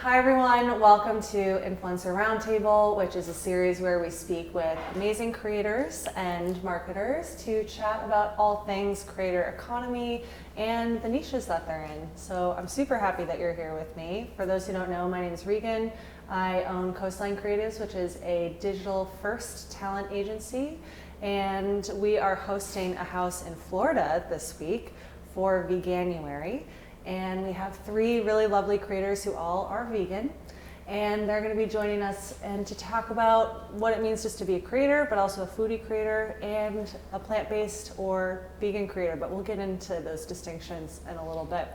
Hi everyone, welcome to Influencer Roundtable, which is a series where we speak with amazing creators and marketers to chat about all things creator economy and the niches that they're in. So I'm super happy that you're here with me. For those who don't know, my name is Regan. I own Coastline Creatives, which is a digital first talent agency, and we are hosting a house in Florida this week for Veganuary. And we have three really lovely creators who all are vegan, and they're going to be joining us and to talk about what it means just to be a creator, but also a foodie creator and a plant-based or vegan creator. But we'll get into those distinctions in a little bit.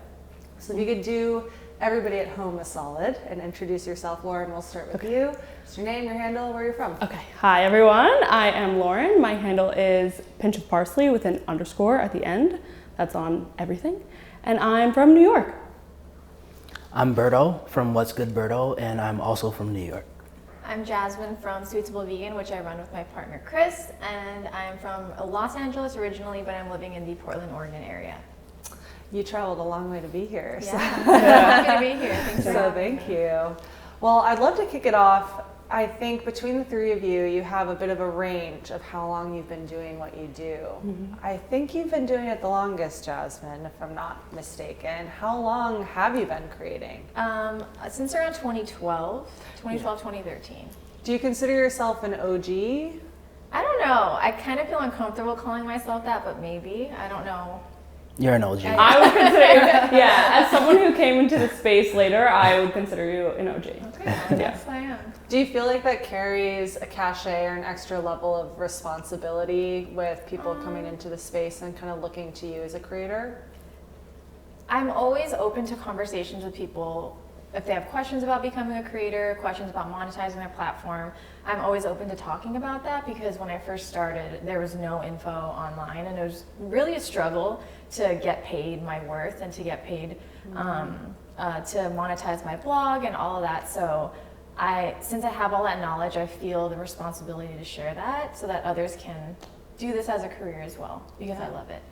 So if you could do everybody at home a solid and introduce yourself. Lauren, we'll start with you. What's your name, your handle, where you're from? Okay. Hi everyone. I am Lauren. My handle is pinch of parsley with an underscore at the end. That's on everything. And I'm from New York. I'm Berto from What's Good Berto, and I'm also from New York. I'm Jasmine from Suitable Vegan, which I run with my partner Chris, and I'm from Los Angeles originally, but I'm living in the Portland, Oregon area. You traveled a long way to be here. Yeah, I'm happy to be here. Thanks for having me. Thank you. Well, I'd love to kick it off. I think between the three of you, you have a bit of a range of how long you've been doing what you do. Mm-hmm. I think you've been doing it the longest, Jasmine, if I'm not mistaken. How long have you been creating? Since around 2012, 2013. Do you consider yourself an OG? I don't know. I kind of feel uncomfortable calling myself that, but maybe. I don't know. You're an OG. I would consider, yeah, as someone who came into the space later, I would consider you an OG. Okay, yes, I am. Do you feel like that carries a cachet or an extra level of responsibility with people coming into the space and kind of looking to you as a creator? I'm always open to conversations with people. If they have questions about becoming a creator, questions about monetizing their platform, I'm always open to talking about that, because when I first started, there was no info online, and it was really a struggle to get paid my worth and to get paid to monetize my blog and all of that. So since I have all that knowledge, I feel the responsibility to share that so that others can do this as a career as well, because I love it.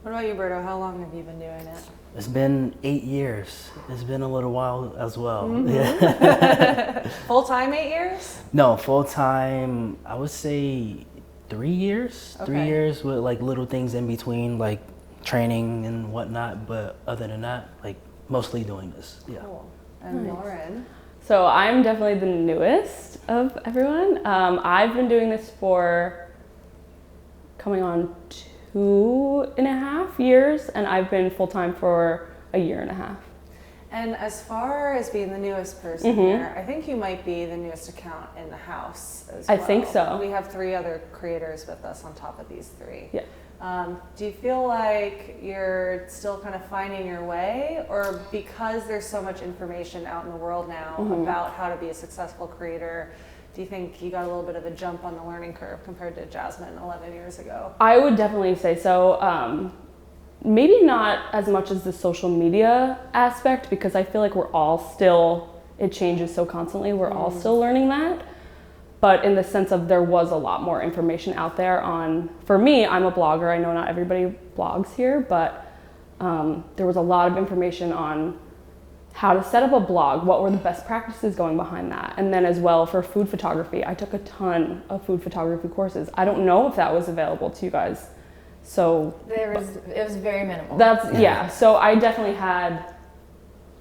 What about you, Berto? How long have you been doing it? It's been 8 years. It's been a little while as well. Mm-hmm. Yeah. Full-time 8 years? No, full-time, I would say 3 years. Okay. 3 years with like little things in between, like training and whatnot. But other than that, like mostly doing this. Yeah. Cool. And Nice. Lauren? So I'm definitely the newest of everyone. I've been doing this for coming on 2.5 years, and I've been full-time for 1.5 years. And as far as being the newest person here, I think you might be the newest account in the house as well. I think so. We have 3 other creators with us on top of these 3. Yeah. Do you feel like you're still kind of finding your way, or because there's so much information out in the world now about how to be a successful creator, do you think you got a little bit of a jump on the learning curve compared to Jasmine 11 years ago? I would definitely say so. Maybe not as much as the social media aspect, because I feel like we're all still, it changes so constantly, we're all still learning that. But in the sense of there was a lot more information out there on, for me, I'm a blogger, I know not everybody blogs here, but there was a lot of information on how to set up a blog, what were the best practices going behind that. And then as well for food photography, I took a ton of food photography courses. I don't know if that was available to you guys. So It was very minimal. yeah. So I definitely had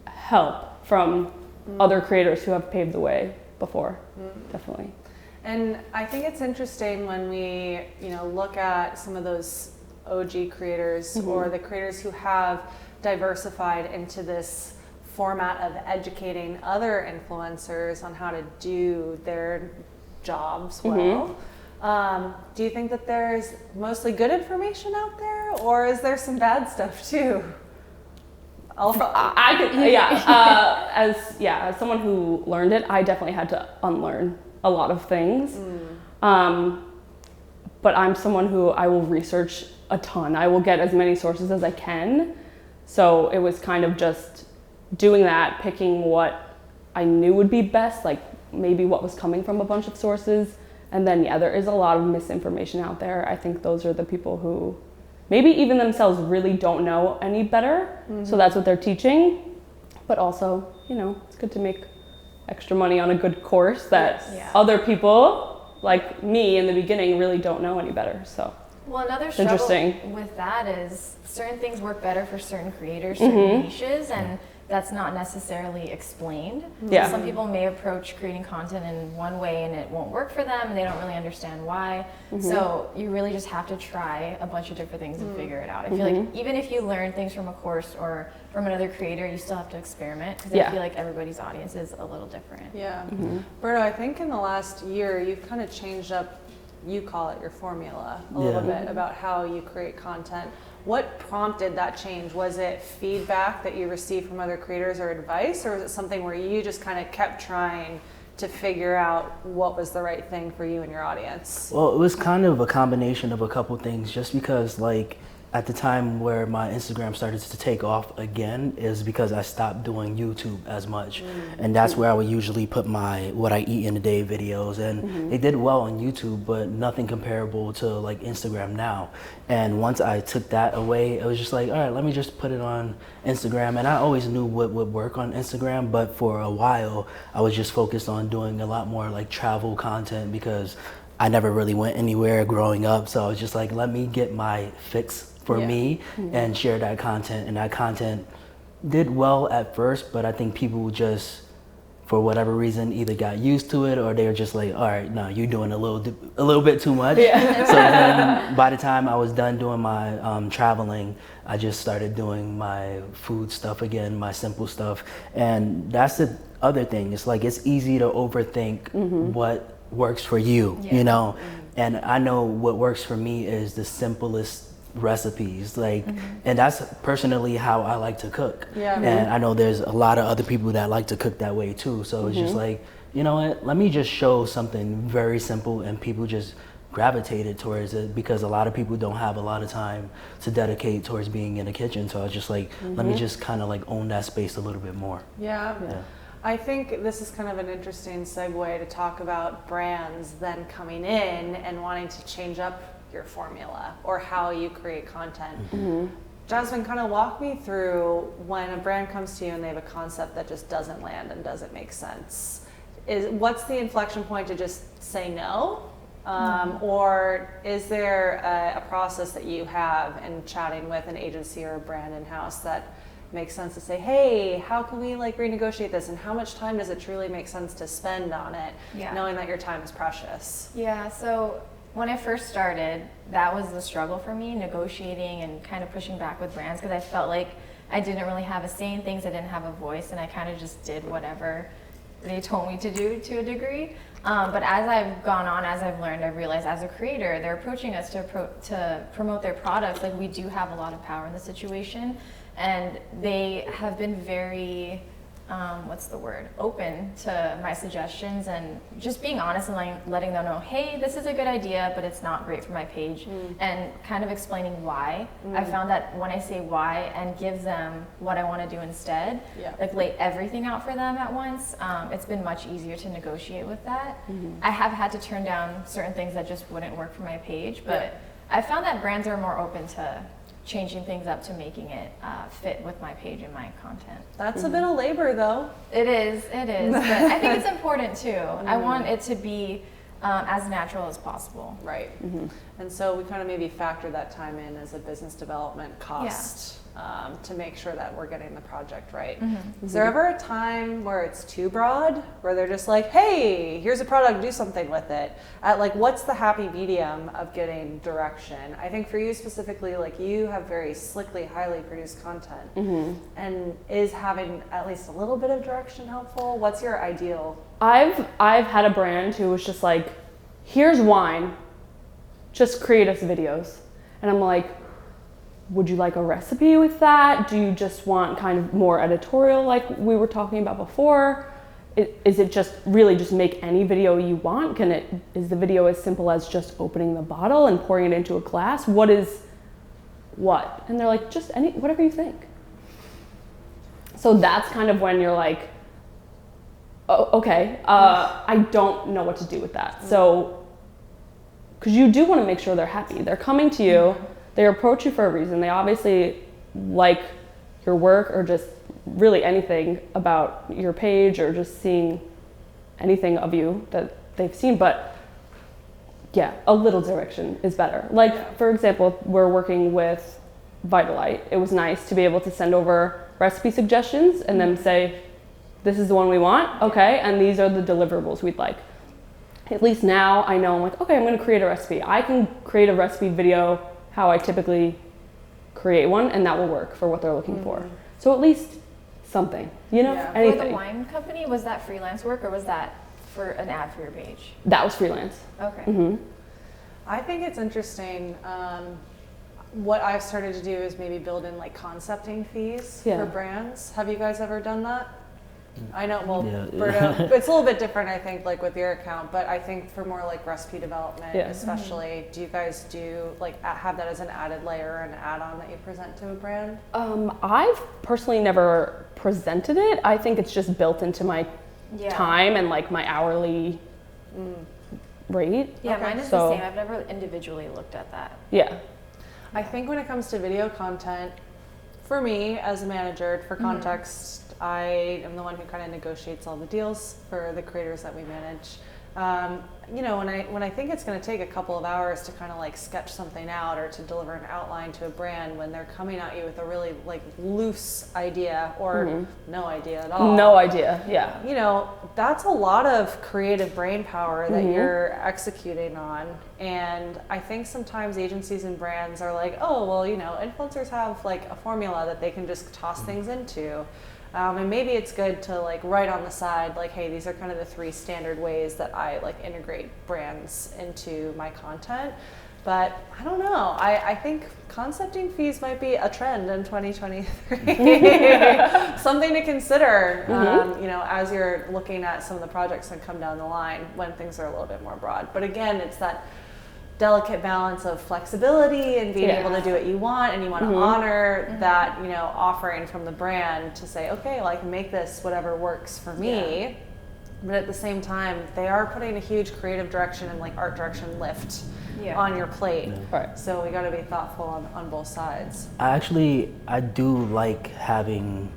help from other creators who have paved the way before, definitely. And I think it's interesting when we, look at some of those OG creators or the creators who have diversified into this format of educating other influencers on how to do their jobs well. Do you think that there's mostly good information out there, or is there some bad stuff too? As someone who learned it, I definitely had to unlearn a lot of things. But I'm someone who I will research a ton. I will get as many sources as I can. So it was kind of just doing that, picking what I knew would be best, like maybe what was coming from a bunch of sources. And then, there is a lot of misinformation out there. I think those are the people who maybe even themselves really don't know any better. So that's what they're teaching. But also, it's good to make extra money on a good course that Yeah. other people like me in the beginning really don't know any better. So Well, another struggle interesting. with that is certain things work better for certain creators, certain niches, and that's not necessarily explained. Yeah. So some people may approach creating content in one way and it won't work for them and they don't really understand why. So you really just have to try a bunch of different things and figure it out. I feel like even if you learn things from a course or from another creator, you still have to experiment because I feel like everybody's audience is a little different. Yeah. Berto, I think in the last year you've kind of changed up, you call it your formula a little bit about how you create content. What prompted that change? Was it feedback that you received from other creators or advice, or was it something where you just kind of kept trying to figure out what was the right thing for you and your audience? Well, it was kind of a combination of a couple things, just because like at the time where my Instagram started to take off again is because I stopped doing YouTube as much. And that's where I would usually put my what I eat in a day videos, and they did well on YouTube, but nothing comparable to like Instagram now. And once I took that away, it was just like, all right, let me just put it on Instagram. And I always knew what would work on Instagram, but for a while I was just focused on doing a lot more like travel content because I never really went anywhere growing up. So I was just like, let me get my fix for me and share that content. And that content did well at first, but I think people just, for whatever reason, either got used to it or they were just like, all right, no, you're doing a little bit too much. So then by the time I was done doing my traveling, I just started doing my food stuff again, my simple stuff. And that's the other thing. It's like, it's easy to overthink what works for you, you know? And I know what works for me is the simplest recipes, like, and that's personally how I like to cook. And I know there's a lot of other people that like to cook that way too. So it's just like, you know what, let me just show something very simple, and people just gravitated towards it because a lot of people don't have a lot of time to dedicate towards being in the kitchen. So I was just like, let me just kind of like own that space a little bit more. I think this is kind of an interesting segue to talk about brands then coming in and wanting to change up your formula or how you create content. Jasmine, kind of walk me through when a brand comes to you and they have a concept that just doesn't land and doesn't make sense. What's the inflection point to just say no? Or is there a process that you have in chatting with an agency or a brand in-house that makes sense to say, hey, how can we like renegotiate this, and how much time does it truly make sense to spend on it, knowing that your time is precious? So when I first started, that was the struggle for me, negotiating and kind of pushing back with brands, because I felt like I didn't really have a say in things, I didn't have a voice, and I kind of just did whatever they told me to do to a degree. But as I've gone on, as I've learned, I've realized as a creator, they're approaching us to promote their products. Like, we do have a lot of power in the situation, and they have been very, open to my suggestions and just being honest and letting them know, hey, this is a good idea, but it's not great for my page, and kind of explaining why. I found that when I say why and give them what I want to do instead, like lay everything out for them at once, it's been much easier to negotiate with that. I have had to turn down certain things that just wouldn't work for my page, but I found that brands are more open to changing things up to making it fit with my page and my content. That's a bit of labor though. It is, but I think it's important too. I want it to be as natural as possible. Right. And so we kind of maybe factor that time in as a business development cost to make sure that we're getting the project right. Is there ever a time where it's too broad, where they're just like, hey, here's a product, do something with it? Like, what's the happy medium of getting direction? I think for you specifically, like, you have very slickly, highly produced content. And is having at least a little bit of direction helpful? What's your ideal? I've had a brand who was just like, here's wine, just create us videos. And I'm like, would you like a recipe with that? Do you just want kind of more editorial like we were talking about before? Is it just really just make any video you want? Is the video as simple as just opening the bottle and pouring it into a glass? What? And they're like, just whatever you think. So that's kind of when you're like, oh, okay, I don't know what to do with that. So, because you do want to make sure they're happy. They're coming to you, they approach you for a reason. They obviously like your work or just really anything about your page or just seeing anything of you that they've seen, but yeah, a little direction is better. Like, for example, we're working with Vitalite. It was nice to be able to send over recipe suggestions and then say, this is the one we want, okay, and these are the deliverables we'd like. At least now I know, I'm like, okay, I'm gonna create a recipe. I can create a recipe video how I typically create one, and that will work for what they're looking for. So at least something, you know, Yeah. anything. For the wine company, was that freelance work or was that for an ad for your page? That was freelance. Okay. I think it's interesting. What I've started to do is maybe build in like concepting fees Yeah. for brands. Have you guys ever done that? I know, well, Yeah. Berto, it's a little bit different, I think, like with your account, but I think for more like recipe development, Yeah. especially, do you guys do like have that as an added layer or an add-on that you present to a brand? I've personally never presented it. I think it's just built into my time and like my hourly rate. Yeah, Okay. mine is So- the same. I've never individually looked at that. Yeah. I think when it comes to video content, for me as a manager, for context, I am the one who kind of negotiates all the deals for the creators that we manage. You know, when I think it's going to take a couple of hours to kind of like sketch something out or to deliver an outline to a brand when they're coming at you with a really like loose idea or no idea at all. No idea. Yeah. You know, that's a lot of creative brain power that you're executing on. And I think sometimes agencies and brands are like, oh, well, you know, influencers have like a formula that they can just toss things into. And maybe it's good to like write on the side, like, hey, these are kind of the 3 standard ways that I like integrate brands into my content. But I don't know. I think concepting fees might be a trend in 2023. Something to consider, you know, as you're looking at some of the projects that come down the line when things are a little bit more broad. But again, it's that delicate balance of flexibility and being able to do what you want, and you want to honor that, you know, offering from the brand to say, okay, well, I can make this whatever works for me. But at the same time, they are putting a huge creative direction and like art direction lift on your plate. Right. So we got to be thoughtful on both sides. I do like having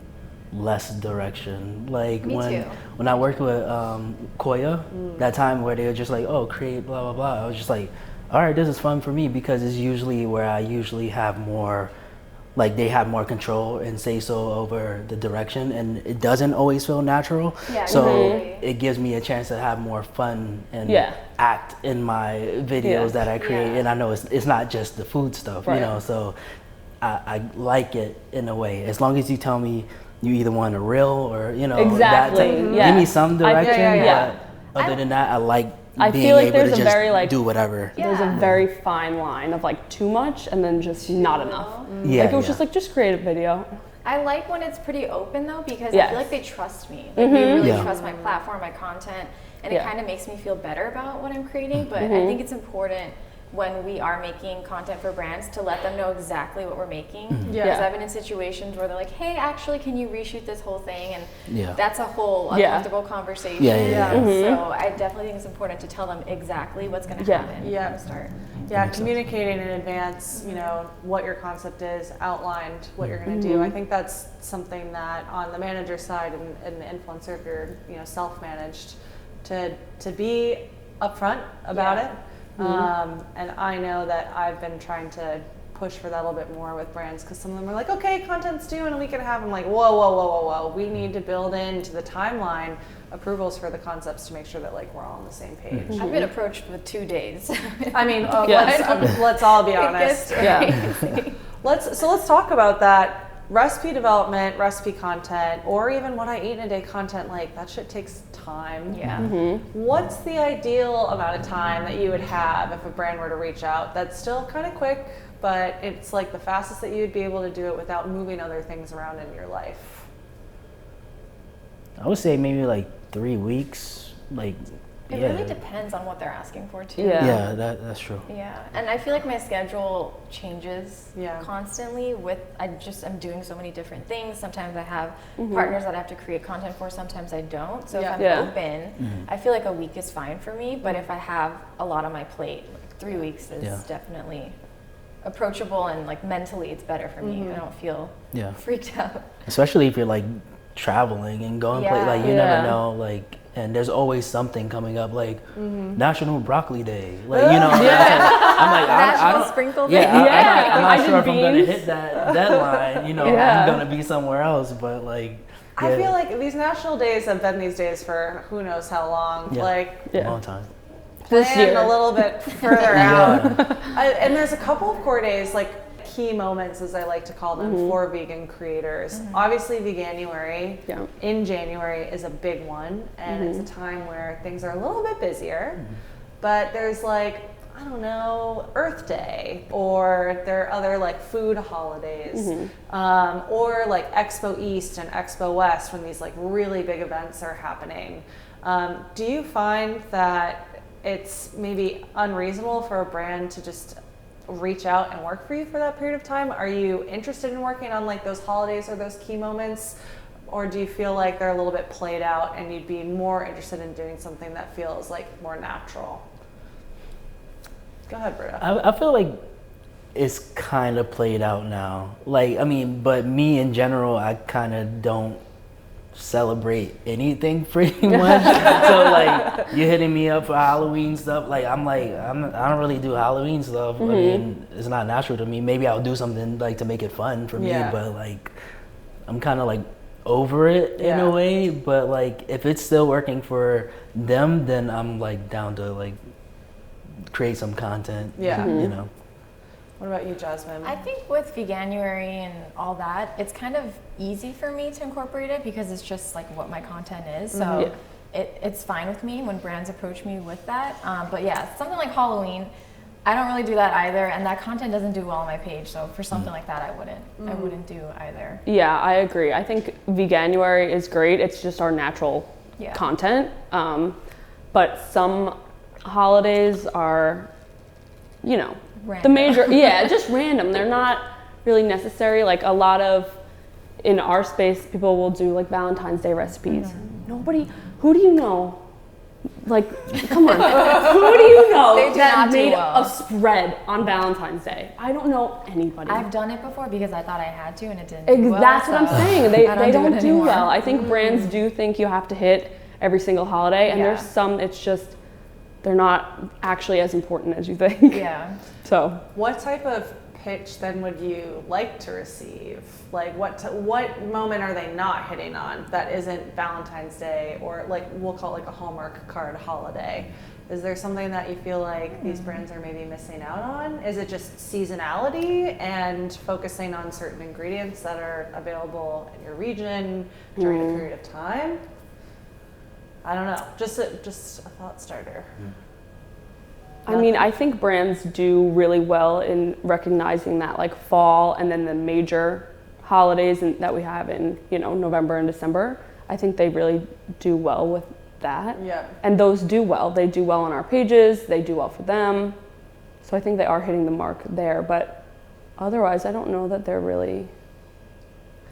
less direction. Like Me too. when I worked with Koya, that time where they were just like, oh, create blah blah blah. I was just like, all right, this is fun for me because it's usually where I usually have more, like they have more control and say so over the direction, and it doesn't always feel natural. Yeah, so exactly. it gives me a chance to have more fun and act in my videos that I create. And I know it's not just the food stuff, you know, so I like it in a way. As long as you tell me you either want a reel or, you know, give me some direction. But other than that, I like I being feel like able there's to a just very like do whatever. there's a very fine line of like too much and then just not enough. Yeah, Like it was just like just create a video. I like when it's pretty open though, because I Yes. feel like they trust me. Like they really Yeah. trust my platform, my content, and it kind of makes me feel better about what I'm creating. But I think it's important when we are making content for brands to let them know exactly what we're making. Because I've been in situations where they're like, hey, actually, can you reshoot this whole thing? And that's a whole uncomfortable conversation. So I definitely think it's important to tell them exactly what's going to happen from the start. Yeah, communicating in advance, you know, what your concept is, outlined what you're going to do. I think that's something that on the manager side and the influencer, if you're, you know, self-managed, to be upfront about it. And I know that I've been trying to push for that a little bit more with brands because some of them are like, okay, content's due in a week and a half. I'm like, whoa. We need to build into the timeline approvals for the concepts to make sure that like we're all on the same page. I've been approached with 2 days. I mean, let's all be honest. Let's talk about that. Recipe development, recipe content, or even what I eat in a day content, like that shit takes time. What's the ideal amount of time that you would have if a brand were to reach out that's still kind of quick, but it's like the fastest that you'd be able to do it without moving other things around in your life? I would say maybe like 3 weeks. Like It really depends on what they're asking for too. Yeah, that's true. Yeah, and I feel like my schedule changes Yeah. constantly with, I'm doing so many different things. Sometimes I have partners that I have to create content for, sometimes I don't. So if I'm open, I feel like a week is fine for me, but if I have a lot on my plate, like 3 weeks is definitely approachable, and like mentally it's better for me. I don't feel freaked out. Especially if you're like traveling and going play. Yeah. Like, you Yeah. never know, like, and there's always something coming up, like National Broccoli Day. Like, you know, I'm like, I National don't, Sprinkle yeah, Day. Yeah, I'm not I sure if did I'm gonna beans. hit that deadline. You know, Yeah. I'm gonna be somewhere else, but like, I yeah. feel like these national days have been these days for who knows how long. Yeah. Like, Yeah. long time. This plan year. a little bit further Yeah. out. And there's a couple of core days, like key moments, as I like to call them, for vegan creators. Obviously, Veganuary Yeah. in January is a big one, and it's a time where things are a little bit busier. But there's like, I don't know, Earth Day, or there are other like food holidays, or like Expo East and Expo West when these like really big events are happening. Do you find that it's maybe unreasonable for a brand to just reach out and work for you for that period of time? Are you interested in working on like those holidays or those key moments? Or do you feel like they're a little bit played out and you'd be more interested in doing something that feels like more natural? Go ahead, Berto. I feel like it's kind of played out now. Like, I mean, but me in general, I kind of don't celebrate anything pretty much. So like, you're hitting me up for Halloween stuff. Like, I don't really do Halloween stuff. I mean, it's not natural to me. Maybe I'll do something like to make it fun for me, Yeah. but like, I'm kind of like over it in Yeah. a way. But like, if it's still working for them, then I'm like down to like create some content. Yeah. You know. What about you, Jasmine? I think with Veganuary and all that, it's kind of easy for me to incorporate it because it's just like what my content is. So it's fine with me when brands approach me with that. But yeah, something like Halloween, I don't really do that either, and that content doesn't do well on my page. So for something like that, I wouldn't do either. Yeah, I agree. I think Veganuary is great. It's just our natural content. But some holidays are, you know, the Random. major, just random. They're not really necessary. Like a lot of, in our space, people will do like Valentine's Day recipes. Nobody, who do you know? Like, come on, who do you know They do that not do made well. a spread on Valentine's Day? I don't know anybody. I've done it before because I thought I had to, and it didn't do well. That's what I'm so saying. They I don't it do anymore. well. I think brands do think you have to hit every single holiday, and there's some, it's just, they're not actually as important as you think. Yeah. So, What type of pitch then would you like to receive? Like what moment are they not hitting on that isn't Valentine's Day, or like we'll call it like a Hallmark card holiday? Is there something that you feel like these brands are maybe missing out on? Is it just seasonality and focusing on certain ingredients that are available in your region during a period of time? I don't know. Just a thought starter. I mean, I think brands do really well in recognizing that like fall and then the major holidays that we have in, you know, November and December. I think they really do well with that. Yeah. And those do well. They do well on our pages. They do well for them. So I think they are hitting the mark there. But otherwise, I don't know that they're really.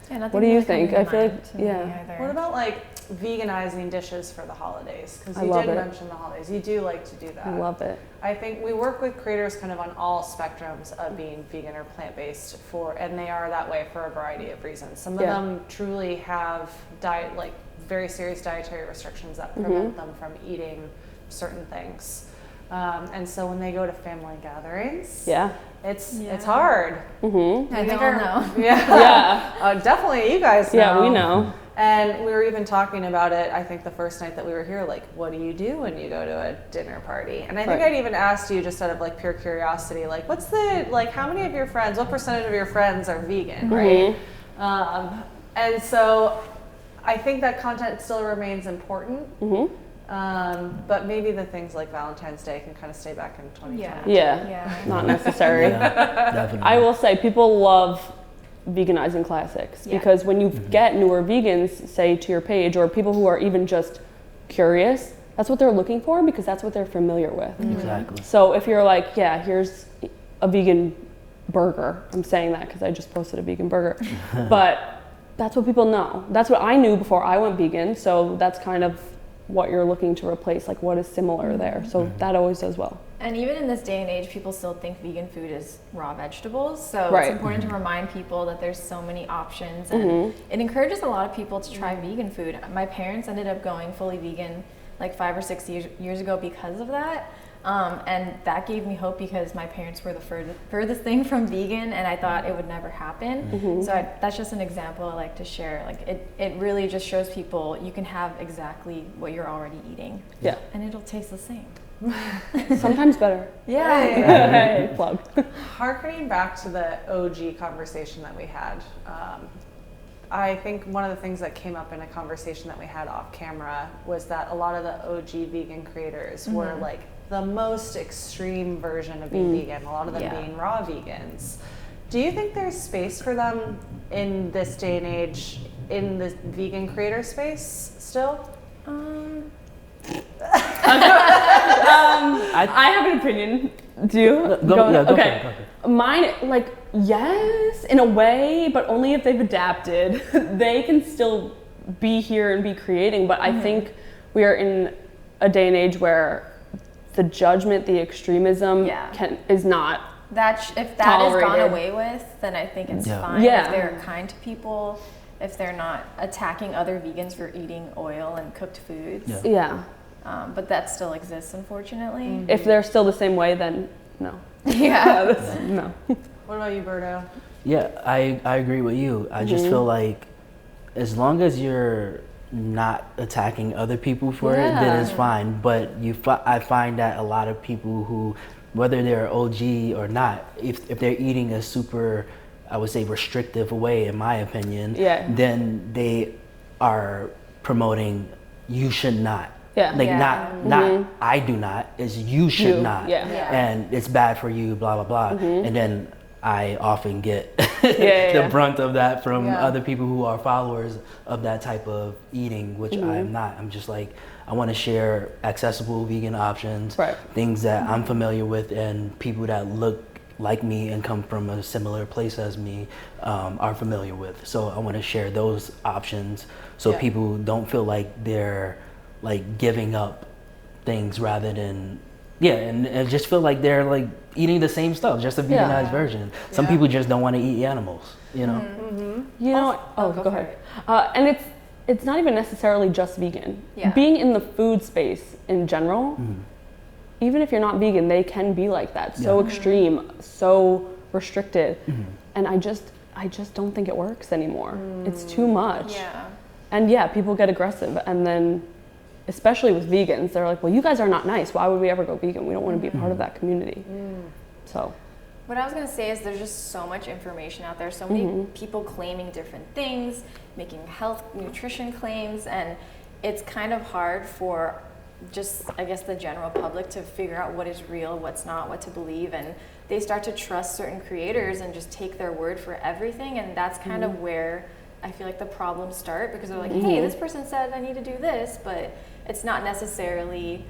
Yeah, nothing What do you really think? coming I to feel mind like- to me yeah. either. What about like veganizing dishes for the holidays? Because I you love did it. mention the holidays. You do like to do that. I love it. I think we work with creators kind of on all spectrums of being vegan or plant-based and they are that way for a variety of reasons. Some of them truly have very serious dietary restrictions that prevent them from eating certain things. And so when they go to family gatherings, it's hard. Mm-hmm. I think I know. Yeah. Definitely you guys know. Yeah, we know. And we were even talking about it, I think the first night that we were here, like, what do you do when you go to a dinner party? And I think I'd even asked you just out of like pure curiosity, like, how many of your friends, what percentage of your friends are vegan, right? And so I think that content still remains important. But maybe the things like Valentine's Day can kind of stay back in 2020. Yeah. Not necessary. Yeah, definitely. I will say people love veganizing classics because when you get newer vegans, say to your page, or people who are even just curious, that's what they're looking for because that's what they're familiar with. Exactly. So if you're like, here's a vegan burger, I'm saying that because I just posted a vegan burger, but that's what people know. That's what I knew before I went vegan, so that's kind of what you're looking to replace, like what is similar there. So that always does well. And even in this day and age, people still think vegan food is raw vegetables. So Right. it's important to remind people that there's so many options, and it encourages a lot of people to try vegan food. My parents ended up going fully vegan like 5 or 6 years ago because of that. And that gave me hope because my parents were the furthest thing from vegan, and I thought it would never happen. So that's just an example I like to share. Like it really just shows people you can have exactly what you're already eating. Yeah. And it'll taste the same. Sometimes better. Yeah. Hey, plug. Harkening back to the OG conversation that we had, I think one of the things that came up in a conversation that we had off camera was that a lot of the OG vegan creators were like the most extreme version of being vegan, a lot of them being raw vegans. Do you think there's space for them in this day and age in the vegan creator space still? I have an opinion. Do you? Go okay. for it. Mine, like, yes, in a way, but only if they've adapted. They can still be here and be creating, but I think we are in a day and age where the judgment, the extremism is not If that has tolerated. gone away with, then I think it's fine. Yeah. If they're kind to people, if they're not attacking other vegans for eating oil and cooked foods. Yeah. But that still exists, unfortunately. If they're still the same way, then no. Yeah. No. What about you, Berto? Yeah, I agree with you. I just feel like as long as you're not attacking other people for it, then it's fine. But I find that a lot of people who, whether they're OG or not, if they're eating a super, I would say, restrictive way, in my opinion, then they are promoting you should not. Not I do not, is you should not. And it's bad for you, blah, blah, blah. And then I often get the brunt of that from other people who are followers of that type of eating, which I am not. I'm just like, I want to share accessible vegan options, things that I'm familiar with, and people that look like me and come from a similar place as me are familiar with. So I want to share those options so people don't feel like they're like giving up things rather than and just feel like they're like eating the same stuff, just a veganized version. Some people just don't want to eat animals, you know. You know, go ahead. And it's not even necessarily just vegan. Being in the food space in general, even if you're not vegan, they can be like that, so extreme, so restricted, and I just don't think it works anymore. It's too much. And people get aggressive, and then especially with vegans, they're like, well, you guys are not nice. Why would we ever go vegan? We don't want to be a part of that community. So what I was going to say is there's just so much information out there, so many people claiming different things, making health, nutrition claims, and it's kind of hard for just, I guess, the general public to figure out what is real, what's not, what to believe, and they start to trust certain creators and just take their word for everything, and that's kind of where I feel like the problems start, because they're like, hey, this person said I need to do this, but it's not necessarily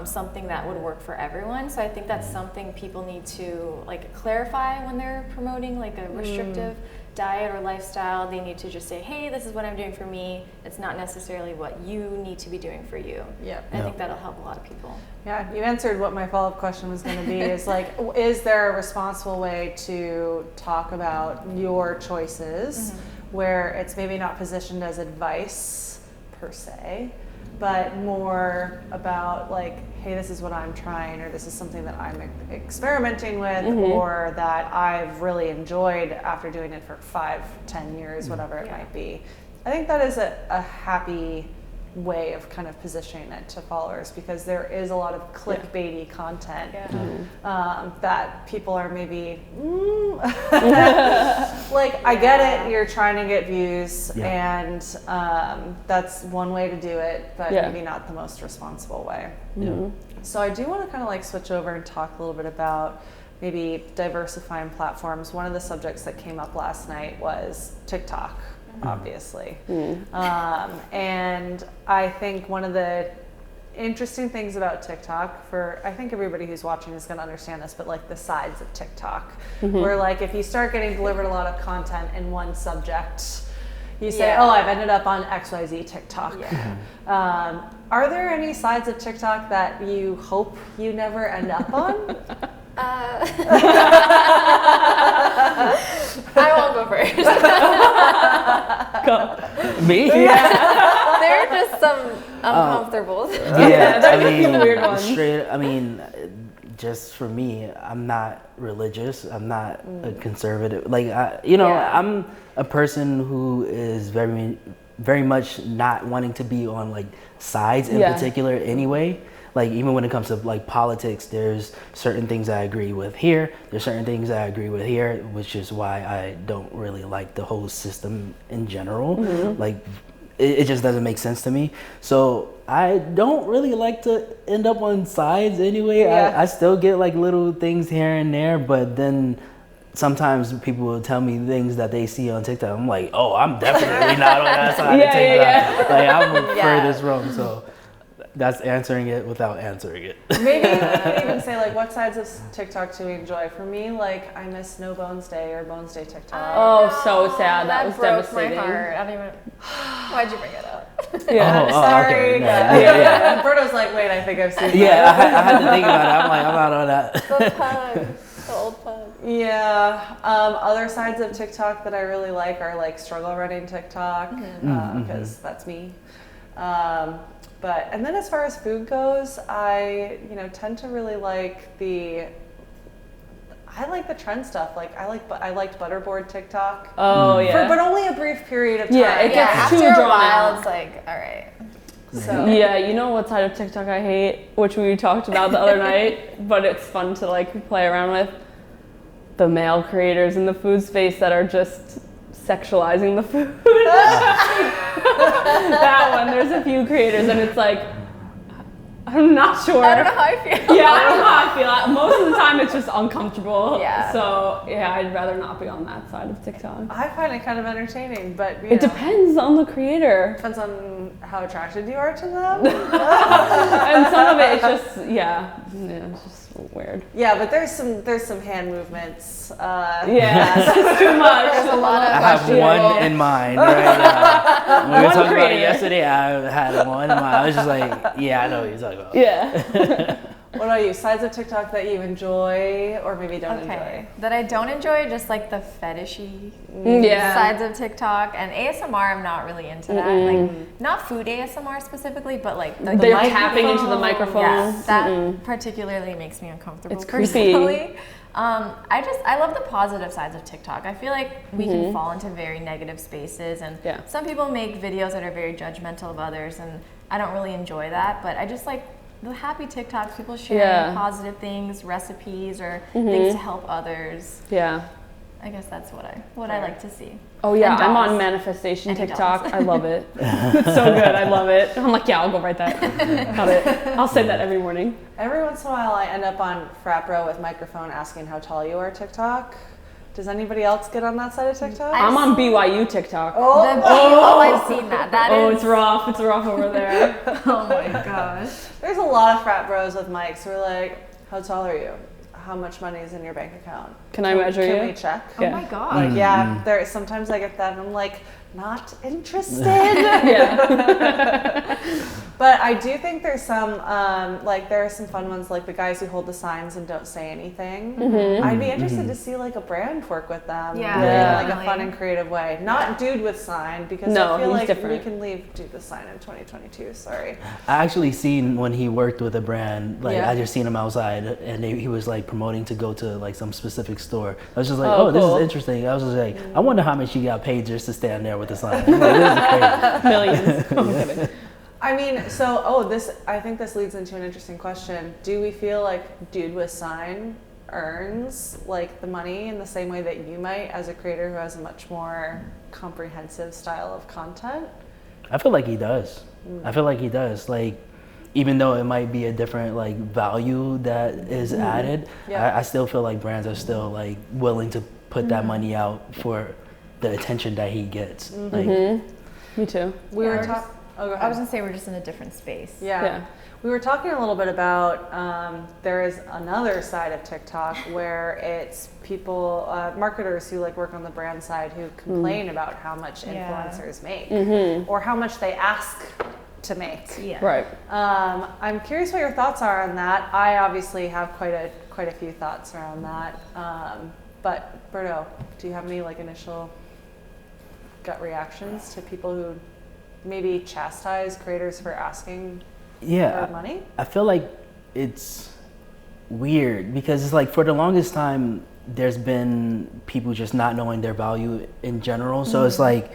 something that would work for everyone. So I think that's something people need to like clarify when they're promoting like a restrictive diet or lifestyle. They need to just say, hey, this is what I'm doing for me. It's not necessarily what you need to be doing for you. I think that'll help a lot of people. Yeah, you answered what my follow-up question was going to be, is like, is there a responsible way to talk about your choices where it's maybe not positioned as advice per se, but more about like, hey, this is what I'm trying, or this is something that I'm experimenting with, or that I've really enjoyed after doing it for 5-10 years, whatever it might be. I think that is a happy way of kind of positioning it to followers, because there is a lot of clickbaity content that people are maybe like, I get it, you're trying to get views, and that's one way to do it, but maybe not the most responsible way. So I do want to kind of like switch over and talk a little bit about maybe diversifying platforms. One of the subjects that came up last night was TikTok, obviously. And I think one of the interesting things about TikTok, for I think everybody who's watching is going to understand this, but like the sides of TikTok, where like if you start getting delivered a lot of content in one subject, you say, oh, I've ended up on XYZ TikTok. Are there any sides of TikTok that you hope you never end up on? I won't go first. Go. Me? Yeah. There are just some uncomfortable. Yeah, there's I a few mean, weird ones. just for me, I'm not religious. I'm not a conservative. Yeah. I'm a person who is very much not wanting to be on like sides in particular anyway. Like even when it comes to like politics, there's certain things I agree with here. There's certain things I agree with here, which is why I don't really like the whole system in general. Like it just doesn't make sense to me. So I don't really like to end up on sides anyway. Yeah. I still get like little things here and there, but then sometimes people will tell me things that they see on TikTok. I'm like, oh, I'm definitely not on that side of TikTok. Like I'm furthest wrong. So that's answering it without answering it. Maybe you could even say like, what sides of TikTok do we enjoy? For me, like I miss No Bones Day or Bones Day TikTok. Oh, so sad. That was broke devastating. my heart. I don't even. Why'd you bring it up? Yeah. Sorry. Okay. No, Yeah. Berto's like, wait, I think I've seen Yeah, that. I had to think about it. I'm like, I'm not on that. The pug. The old pug. Yeah. Other sides of TikTok that I really like are like struggle running TikTok, because that's me. And then as far as food goes, I tend to really like the trend stuff. Like I liked butterboard TikTok. Oh yeah. But only a brief period of time. Yeah, it gets After too a drawn while, out. it's like, all right. So Yeah, you know what side of TikTok I hate, which we talked about the other night, but it's fun to like play around with? The male creators in the food space that are just sexualizing the food. That one, there's a few creators and it's like, I'm not sure. I don't know how I feel. Yeah, I don't know how I feel. Most of the time it's just uncomfortable. Yeah. So yeah, I'd rather not be on that side of TikTok. I find it kind of entertaining, but It depends on the creator. depends on how attracted you are to them. And some of it is just, it's just weird. Yeah, but there's some hand movements. Yeah, it's too much. There's a lot of I have questionable. one in mind right now. When we were One talking about it creator. yesterday, I had one in mind. I was just like, yeah, I know what you're talking about. Yeah. What about you? Sides of TikTok that you enjoy or maybe don't Okay, that I don't enjoy, just like the fetishy Yeah. sides of TikTok, and ASMR. I'm not really into that. Like not food ASMR specifically, but like the They're microphone. tapping into the microphone. Yeah, that particularly makes me uncomfortable. It's creepy. Personally. I love the positive sides of TikTok. I feel like we can fall into very negative spaces, and some people make videos that are very judgmental of others, and I don't really enjoy that. But I just like the happy TikToks, people sharing positive things, recipes, or things to help others. Yeah. I guess that's what I like to see. Oh yeah, And I'm on dolls. manifestation And TikTok. dolls. I love it. It's so good. I love it. I'm like, yeah, I'll go write that. Got it. I'll say that every morning. Every once in a while I end up on Frat Bro with microphone asking how tall you are TikTok. Does anybody else get on that side of TikTok? I'm on BYU TikTok. I've seen that. It's rough. It's rough over there. Oh my gosh. There's a lot of frat bros with mics who are like, how tall are you? How much money is in your bank account? Can I measure you? Can we check? Oh my god. Like, there. Sometimes I get that and I'm like, not interested. Yeah. But I do think there's some, there are some fun ones, like the guys who hold the signs and don't say anything. I'd be interested to see like a brand work with them in like a definitely. fun and creative way. Not dude with sign, because No, I feel he's like different. we can leave dude with sign in 2022. Sorry. I actually seen when he worked with a brand, like Yeah. I just seen him outside and he was like promoting to go to like some specific store. I was just like, Oh, oh, this cool. is interesting. I was just like, I wonder how much you got paid just to stand there with the sign. I'm like, this is crazy. Millions. I'm kidding. I mean, I think this leads into an interesting question. Do we feel like dude with sign earns like the money in the same way that you might as a creator who has a much more comprehensive style of content? I feel like he does. I feel like he does. Like, even though it might be a different like value that is added, I still feel like brands are still like willing to put that money out for the attention that he gets. Like, Me too. We were we're talking. Oh, go I was ahead. gonna say we're just in a different space. Yeah. We were talking a little bit about there is another side of TikTok where it's people, marketers who like work on the brand side who complain about how much influencers make or how much they ask to make. Yeah. Right. I'm curious what your thoughts are on that. I obviously have quite a few thoughts around that. But Berto, do you have any like initial gut reactions to people who maybe chastise creators for asking for money? I feel like it's weird because it's like for the longest time there's been people just not knowing their value in general. So it's like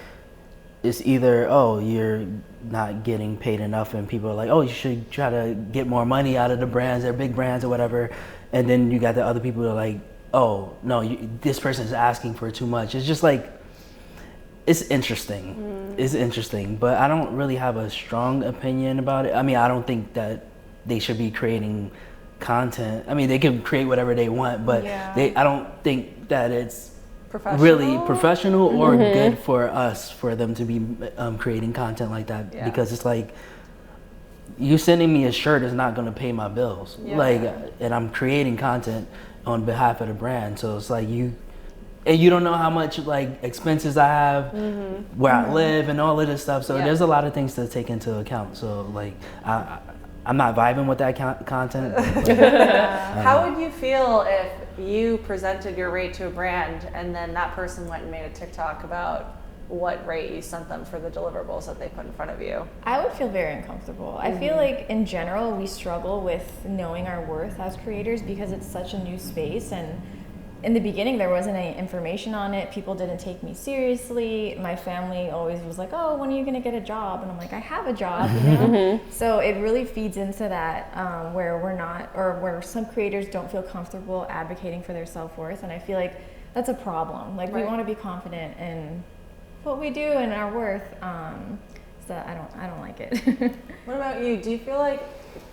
it's either, oh, you're not getting paid enough, and people are like, oh, you should try to get more money out of the brands, they're big brands or whatever. And then you got the other people who are like, oh, no, this person is asking for too much. It's just like, it's interesting. It's interesting, but I don't really have a strong opinion about it. I mean, I don't think that they should be creating content. I mean, they can create whatever they want, but I don't think that it's really professional or good for us for them to be creating content like that, because it's like you sending me a shirt is not going to pay my bills, like, and I'm creating content on behalf of the brand, so it's like you don't know how much like expenses I have, where I live and all of this stuff, so there's a lot of things to take into account. So like I'm not vibing with that content. How would you feel if you presented your rate to a brand and then that person went and made a TikTok about what rate you sent them for the deliverables that they put in front of you? I would feel very uncomfortable. I feel like in general we struggle with knowing our worth as creators because it's such a new space, and in the beginning there wasn't any information on it. People didn't take me seriously. My family always was like, oh, when are you gonna get a job? And I'm like, I have a job, you know? So it really feeds into that where we're not, or where some creators don't feel comfortable advocating for their self-worth, and I feel like that's a problem. Like we want to be confident in what we do and our worth. So I don't like it. What about you? Do you feel like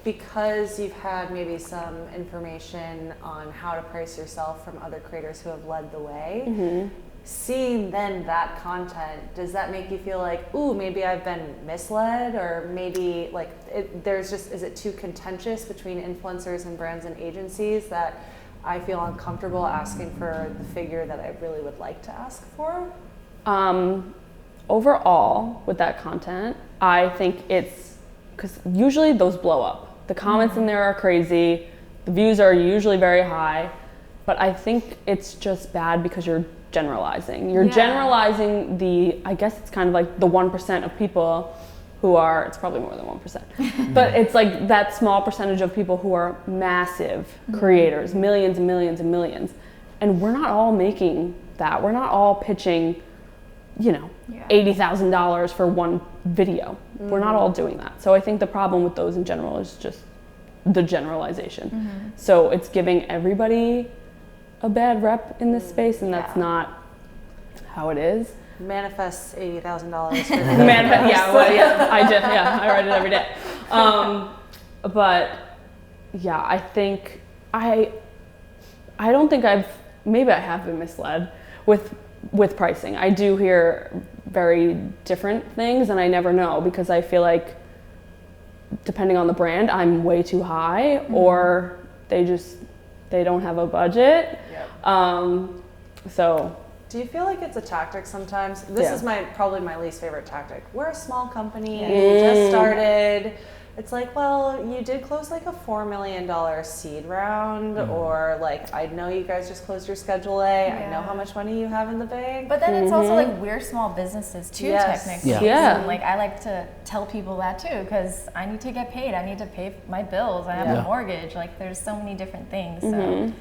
because you've had maybe some information on how to price yourself from other creators who have led the way, seeing then that content, does that make you feel like, ooh, maybe I've been misled, or maybe like is it too contentious between influencers and brands and agencies that I feel uncomfortable asking for the figure that I really would like to ask for? Overall, with that content, I think it's because usually those blow up. The comments in there are crazy. The views are usually very high, but I think it's just bad because you're generalizing. You're generalizing I guess it's kind of like the 1% of people who are, it's probably more than 1%, but it's like that small percentage of people who are massive creators, millions and millions and millions. And we're not all making that. We're not all pitching, $80,000 for one video. We're not all doing that. So I think the problem with those in general is just the generalization. So it's giving everybody a bad rep in this space, and that's not how it is. Manifests $80,000 for I write it every day. But yeah, I think I don't think maybe I have been misled with pricing. I do hear very different things, and I never know because I feel like depending on the brand, I'm way too high, or they don't have a budget. So do you feel like it's a tactic sometimes? This is probably my least favorite tactic. We're a small company, we just started. It's like, well, you did close like a $4 million seed round, or like, I know you guys just closed your Schedule A. I know how much money you have in the bank. But then it's also like we're small businesses too, technically. And like I like to tell people that too, because I need to get paid. I need to pay my bills. I have a mortgage. Like there's so many different things. So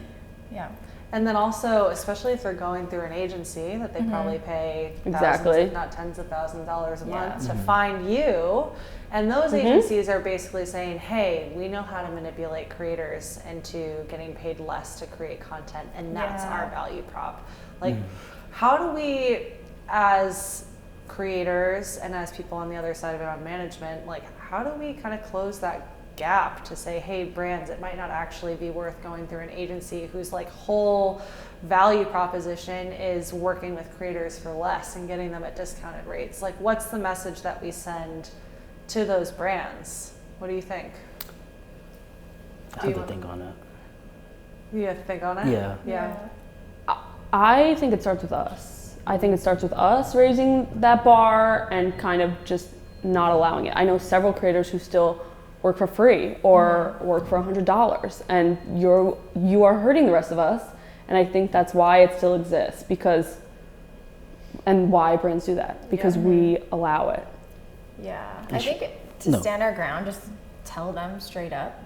And then also, especially if they're going through an agency that they probably pay thousands, if not tens of thousands of dollars a month to find you. And those agencies are basically saying, hey, we know how to manipulate creators into getting paid less to create content, and that's our value prop. Like, how do we, as creators and as people on the other side of it on management, like, how do we kind of close that gap to say, hey, brands, it might not actually be worth going through an agency whose like whole value proposition is working with creators for less and getting them at discounted rates? Like, what's the message that we send to those brands? What do you think? I have to think on that. You have to think on it? Yeah. I think it starts with us. I think it starts with us raising that bar and kind of just not allowing it. I know several creators who still work for free or work for $100, and you are hurting the rest of us. And I think that's why it still exists, and why brands do that, because we allow it. Yeah, I think to stand our ground, just tell them straight up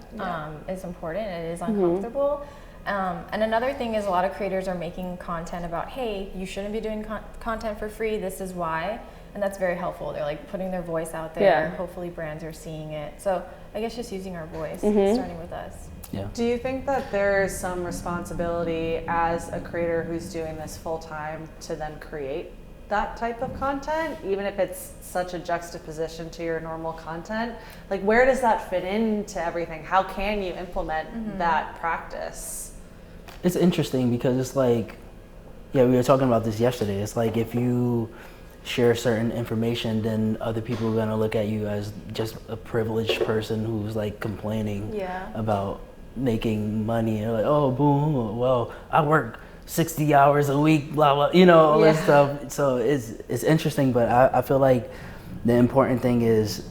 is important. It is uncomfortable. And another thing is a lot of creators are making content about, hey, you shouldn't be doing content for free. This is why. And that's very helpful. They're like putting their voice out there. Yeah. Hopefully brands are seeing it. So I guess just using our voice, starting with us. Yeah. Do you think that there's some responsibility as a creator who's doing this full time to then create that type of content, even if it's such a juxtaposition to your normal content? Like, where does that fit into everything? How can you implement that practice? It's interesting because it's like, we were talking about this yesterday. It's like if you share certain information, then other people are going to look at you as just a privileged person who's like complaining about making money. You're like, oh, boom, well, I work 60 hours a week, blah, blah, all that stuff. So it's interesting, but I feel like the important thing is,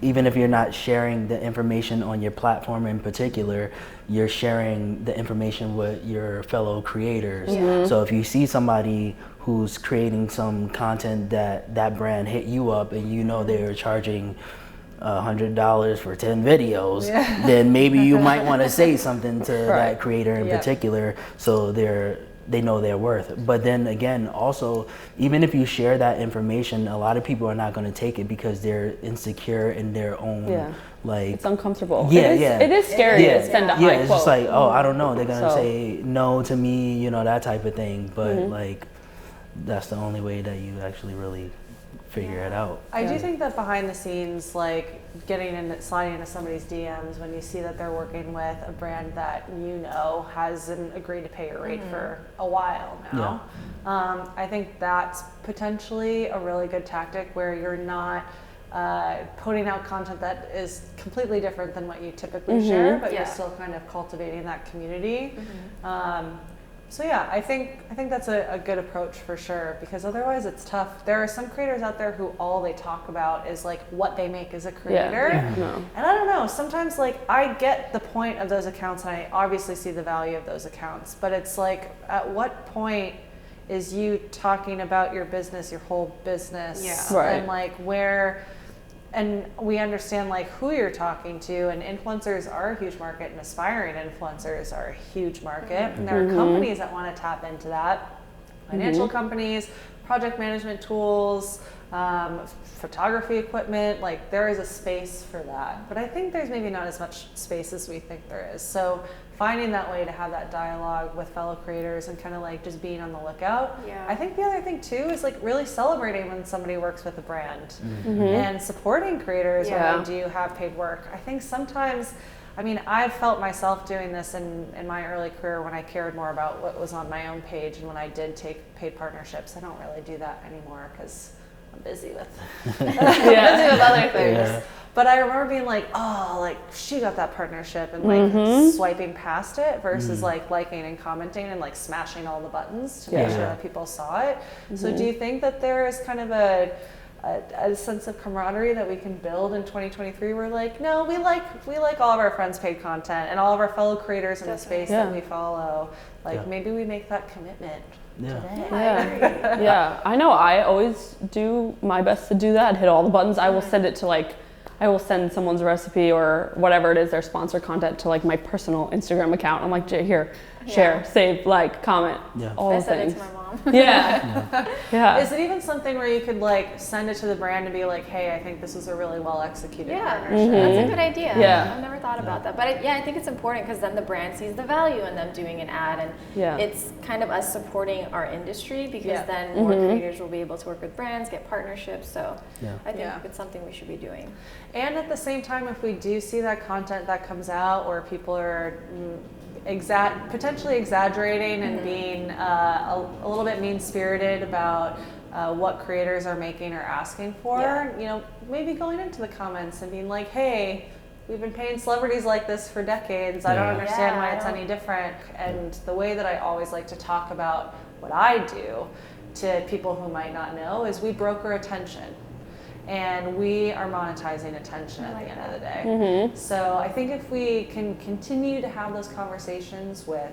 even if you're not sharing the information on your platform in particular, you're sharing the information with your fellow creators. So if you see somebody who's creating some content that brand hit you up and they're charging $100 for 10 videos, then maybe you might want to say something to that creator in particular, so they know their worth. But then again, also, even if you share that information, a lot of people are not going to take it because they're insecure in their own like, it's uncomfortable. It is scary to send a high it's quote. just like, oh, I don't know, they're going to say no to me, that type of thing. But like, that's the only way that you actually really figure it out. I do think that behind the scenes, like sliding into somebody's DMs when you see that they're working with a brand that hasn't agreed to pay a rate for a while now. I think that's potentially a really good tactic where you're not putting out content that is completely different than what you typically share, but you're still kind of cultivating that community. So I think that's a good approach for sure, because otherwise it's tough. There are some creators out there who all they talk about is like what they make as a creator. And I don't know, sometimes like I get the point of those accounts and I obviously see the value of those accounts, but it's like, at what point is you talking about your business, your whole business, and like where, and we understand like who you're talking to, and influencers are a huge market and aspiring influencers are a huge market, and there are companies that want to tap into that, financial companies, project management tools, photography equipment, like there is a space for that, but I think there's maybe not as much space as we think there is. So finding that way to have that dialogue with fellow creators and kind of like just being on the lookout. I think the other thing too is like really celebrating when somebody works with a brand and supporting creators when they do have paid work. I think sometimes, I mean, I've felt myself doing this in my early career when I cared more about what was on my own page, and when I did take paid partnerships. I don't really do that anymore because I'm busy with busy with other things. But I remember being like, oh, like she got that partnership, and like swiping past it versus like liking and commenting and like smashing all the buttons to make sure that people saw it. So do you think that there is kind of a sense of camaraderie that we can build in 2023? We're like, no, we like all of our friends' paid content and all of our fellow creators in the space that we follow. Like maybe we make that commitment. I know. I always do my best to do that, hit all the buttons. I will send it to I will send someone's recipe or whatever it is, their sponsor content, to like my personal Instagram account. I'm like, here, share, save, like, comment, all the things. I send it to my mom. Is it even something where you could like send it to the brand and be like, hey, I think this is a really well executed partnership? That's a good idea. I've never thought about that, but I think it's important because then the brand sees the value in them doing an ad, and it's kind of us supporting our industry, because then more creators will be able to work with brands, get partnerships. So I think it's something we should be doing. And at the same time, if we do see that content that comes out where people are potentially exaggerating and being a little bit mean-spirited about what creators are making or asking for, maybe going into the comments and being like, hey, we've been paying celebrities like this for decades. I don't understand why it's any different. And the way that I always like to talk about what I do to people who might not know is we broker attention. and we are monetizing attention at the end of the day. So I think if we can continue to have those conversations with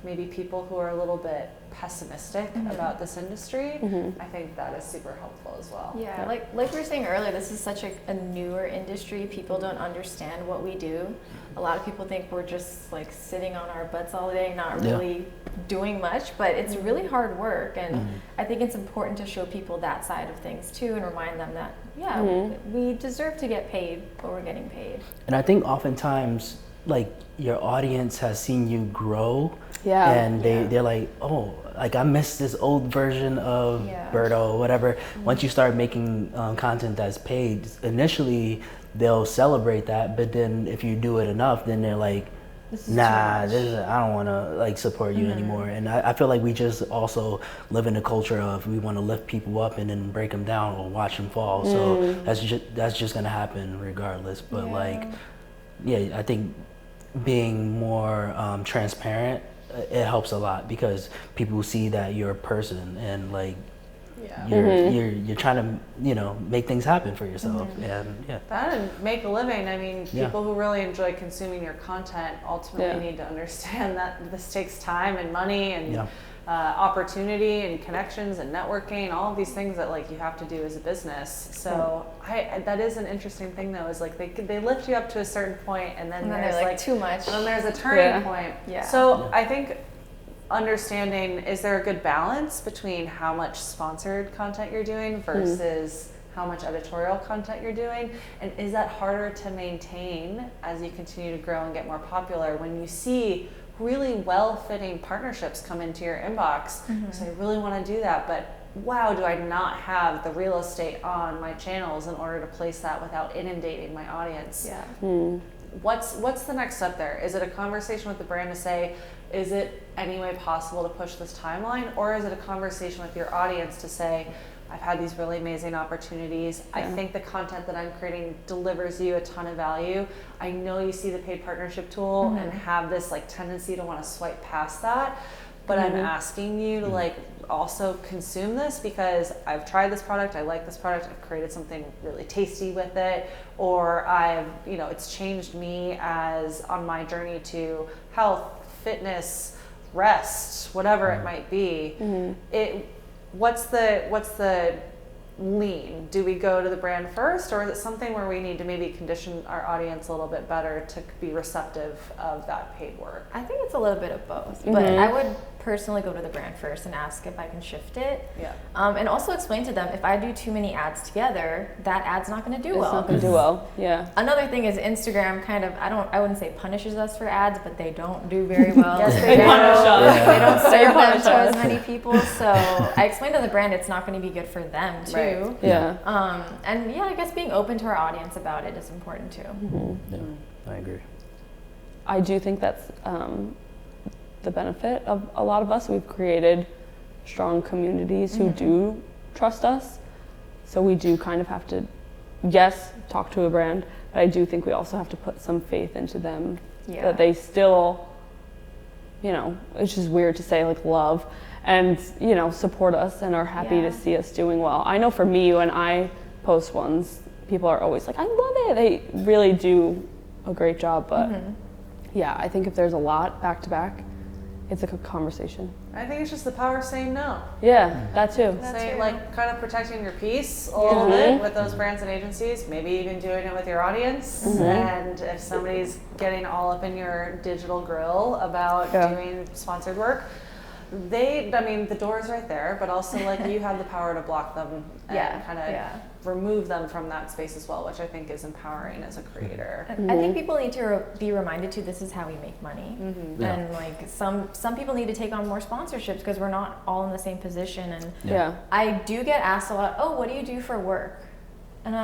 maybe people who are a little bit pessimistic about this industry, I think that is super helpful as well. Yeah, like we were saying earlier, this is such a newer industry. People don't understand what we do. A lot of people think we're just like sitting on our butts all day, not really doing much, but it's really hard work. And I think it's important to show people that side of things too, and remind them that, we deserve to get paid, but we're getting paid. And I think oftentimes, like, your audience has seen you grow, Yeah. and they're like, oh, like I missed this old version of Berto or whatever. Once you start making content that's paid, initially they'll celebrate that, but then if you do it enough, then they're like, I don't want to like support you anymore. And I feel like we just also live in a culture of we want to lift people up and then break them down or watch them fall. So that's just gonna happen regardless. But I think being more transparent, it helps a lot, because people see that you're a person and like you're trying to make things happen for yourself. And that and make a living. I mean, people who really enjoy consuming your content ultimately need to understand that this takes time and money and opportunity and connections and networking, all of these things that like you have to do as a business. So that is an interesting thing though, is like they lift you up to a certain point, and then there's like too much, and then there's a turning point. So I think understanding, is there a good balance between how much sponsored content you're doing versus how much editorial content you're doing, and is that harder to maintain as you continue to grow and get more popular when you see really well-fitting partnerships come into your inbox? So I really want to do that, but wow, do I not have the real estate on my channels in order to place that without inundating my audience? What's the next step there? Is it a conversation with the brand to say, is it any way possible to push this timeline? Or is it a conversation with your audience to say, I've had these really amazing opportunities. I think the content that I'm creating delivers you a ton of value. I know you see the paid partnership tool and have this like tendency to want to swipe past that, but I'm asking you to like also consume this because I've tried this product, I like this product, I've created something really tasty with it, or it's changed me as on my journey to health, fitness, rest, whatever it might be. What's the lean? Do we go to the brand first, or is it something where we need to maybe condition our audience a little bit better to be receptive of that paid work? I think it's a little bit of both, but I would personally go to the brand first and ask if I can shift it. And also explain to them, if I do too many ads together, that ad's not going to do well. It's not going to do well. Yeah. Another thing is Instagram kind of, I wouldn't say punishes us for ads, but they don't do very well. Yes, they punish us. They don't serve them to as many people. So I explained to the brand it's not going to be good for them too. Yeah. I guess being open to our audience about it is important too. I agree. I do think that's the benefit of a lot of us. We've created strong communities who do trust us. So we do kind of have to, talk to a brand, but I do think we also have to put some faith into them that they still, it's just weird to say like love and, support us and are happy to see us doing well. I know for me, when I post ones, people are always like, I love it. They really do a great job, but I think if there's a lot back to back, it's like a conversation. I think it's just the power of saying no. Yeah, that too. Saying like kind of protecting your peace a little bit with those brands and agencies, maybe even doing it with your audience. And if somebody's getting all up in your digital grill about doing sponsored work, the door's right there, but also like you have the power to block them and kind of remove them from that space as well, which I think is empowering as a creator. I think people need to be reminded too, this is how we make money. And like some people need to take on more sponsorships because we're not all in the same position. And I do get asked a lot, oh, what do you do for work? And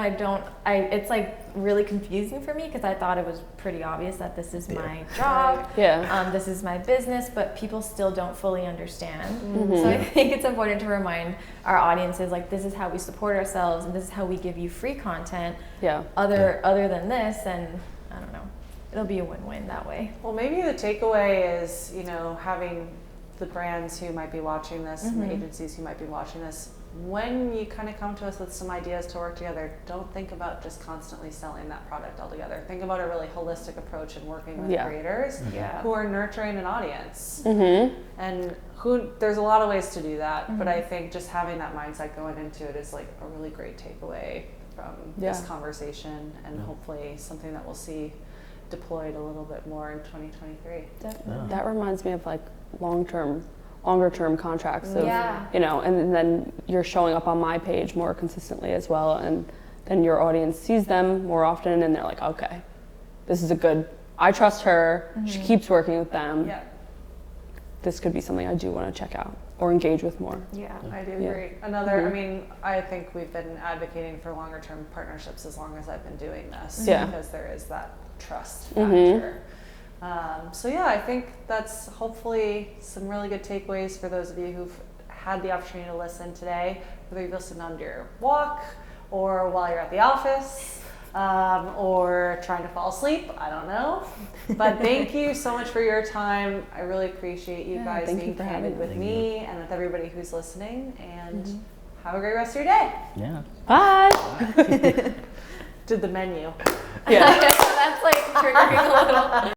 it's like really confusing for me because I thought it was pretty obvious that this is my job, this is my business, but people still don't fully understand. So I think it's important to remind our audiences, like, this is how we support ourselves and this is how we give you free content. Other than this, and I don't know, it'll be a win-win that way. Well, maybe the takeaway is, having the brands who might be watching this and the agencies who might be watching this when you kind of come to us with some ideas to work together, don't think about just constantly selling that product altogether. Think about a really holistic approach in working with creators who are nurturing an audience. And there's a lot of ways to do that, but I think just having that mindset going into it is like a really great takeaway from this conversation, and hopefully something that we'll see deployed a little bit more in 2023. Definitely. That reminds me of like longer term contracts of, Yeah. And then you're showing up on my page more consistently as well, and then your audience sees them more often and they're like, okay, this is I trust her, she keeps working with them. Yeah. This could be something I do want to check out or engage with more. Yeah, I do agree. I mean, I think we've been advocating for longer term partnerships as long as I've been doing this, because there is that trust factor. So yeah, I think that's hopefully some really good takeaways for those of you who've had the opportunity to listen today, whether you've listened on your walk or while you're at the office, or trying to fall asleep, I don't know. But thank you so much for your time. I really appreciate you guys being candid with me and with everybody who's listening, and have a great rest of your day. Yeah. Bye. Did the menu. Yeah. That's like triggering a little.